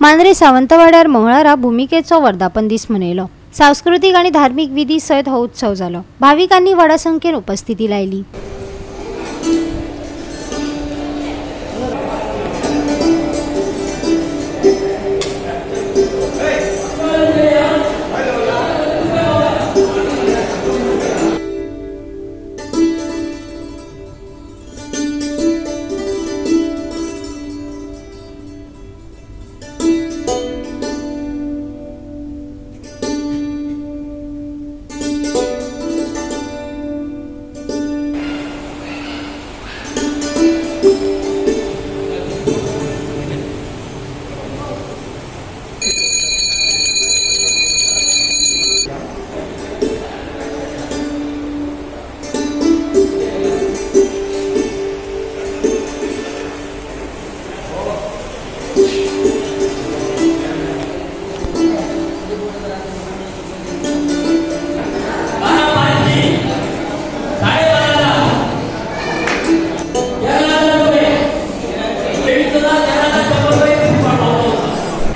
मांद्रे सावंतवाड्यार मंगळारा भूमिकेचो वर्धापन दीस मनयलो। सांस्कृतिक आणि धार्मिक विधी सयत हो उत्सव जालो। भाविकांनी व्हडा संख्येन उपस्थिती लायली।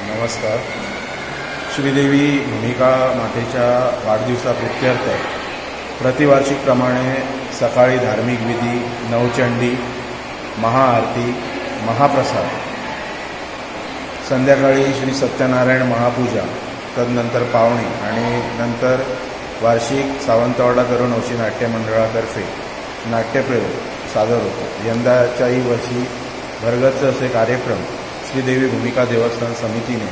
नमस्कार। श्रीदेवी भूमिका मातेच्या वाढदिवसाप्रित्यर्थ प्रतिवार्षिकप्रमाणे सकाळी धार्मिक विधी, नवचंडी, महाआरती, महाप्रसाद, संध्याकाळी श्री सत्यनारायण महापूजा, तदनंतर पावणी आणि नंतर वार्षिक सावंतवाडा तरुण हौशी नाट्य मंडळातर्फे नाट्यप्रयोग सादर होतो। यंदाच्याही वर्षी भरगच्च असे कार्यक्रम श्रीदेवी भूमिका देवस्थान समितीने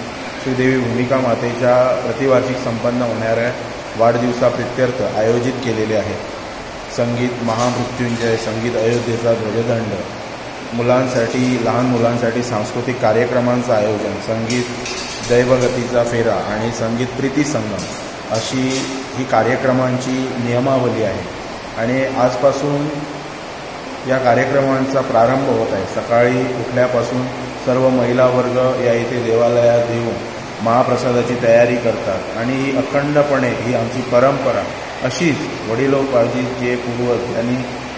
श्रीदेवी भूमिका मातेच्या प्रतिवार्षिक संपन्न होणाऱ्या वाढदिवसाप्रित्यर्थ आयोजित केलेले आहेत। संगीत महामृत्युंजय, संगीत अयोध्येचा ध्वजदंड, मुलांसाठी लहान मुलांसाठी सांस्कृतिक कार्यक्रमांचं आयोजन, संगीत दैवगतीचा फेरा आणि संगीत प्रीती संगम अशी ही कार्यक्रमांची नियमावली आहे आणि आजपासून या कार्यक्रमांचा प्रारंभ होत आहे। सकाळी उठल्यापासून सर्व महिला वर्ग या इथे देवालयात येऊन महाप्रसादाची तयारी करतात आणि अखंडपणे ही आमची परंपरा अशीच वडिलोपार्जित जे पूर्वज यांनी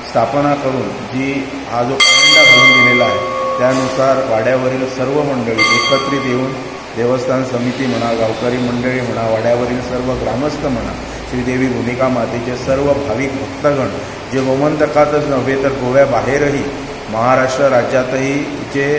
स्थापना करून जी हा जो पायंडा घालून दिलेला आहे त्यानुसार वाड्यावरील सर्व मंडळी एकत्रित येऊन देवस्थान समिती म्हणा, गावकरी मंडळी म्हणा, वाड्यावरील सर्व ग्रामस्थ म्हणा, श्रीदेवी भूमिका मातेचे सर्व भाविक भक्तगण जे गोमंतकातच नव्हे तर गोव्याबाहेरही महाराष्ट्र राज्यातही जे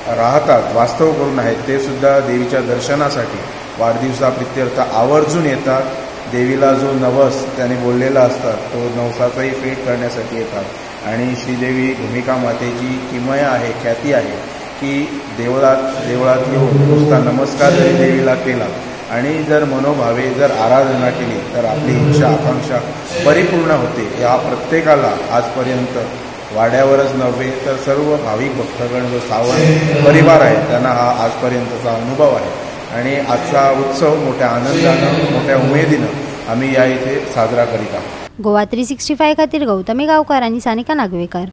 राहतात, वास्तव करून आहेत, ते सुद्धा देवीच्या दर्शनासाठी वाढदिवसाप्रित्यर्थ आवर्जून येतात। देवीला जो नवस त्याने बोललेला असतात तो नवसाचाही फेट करण्यासाठी येतात आणि श्रीदेवी भूमिका मातेची किमया आहे, ख्याती आहे की देवळात येऊन नुसता नमस्कार जरी देवीला केला आणि जर मनोभावे जर आराधना केली तर आपली इच्छा आकांक्षा परिपूर्ण होते। या प्रत्येकाला आजपर्यंत वाड्यावरच नव्हे तर सर्व भाविक भक्तगण जो सावंत परिवार आहे त्यांना हा आजपर्यंतचा अनुभव आहे आणि आजचा उत्सव मोठ्या आनंदानं, मोठ्या उमेदीनं आम्ही या इथे साजरा करीत आहोत। गोवा 365 खातीर गौतमी गावकार आणि सानिका नागवेकर।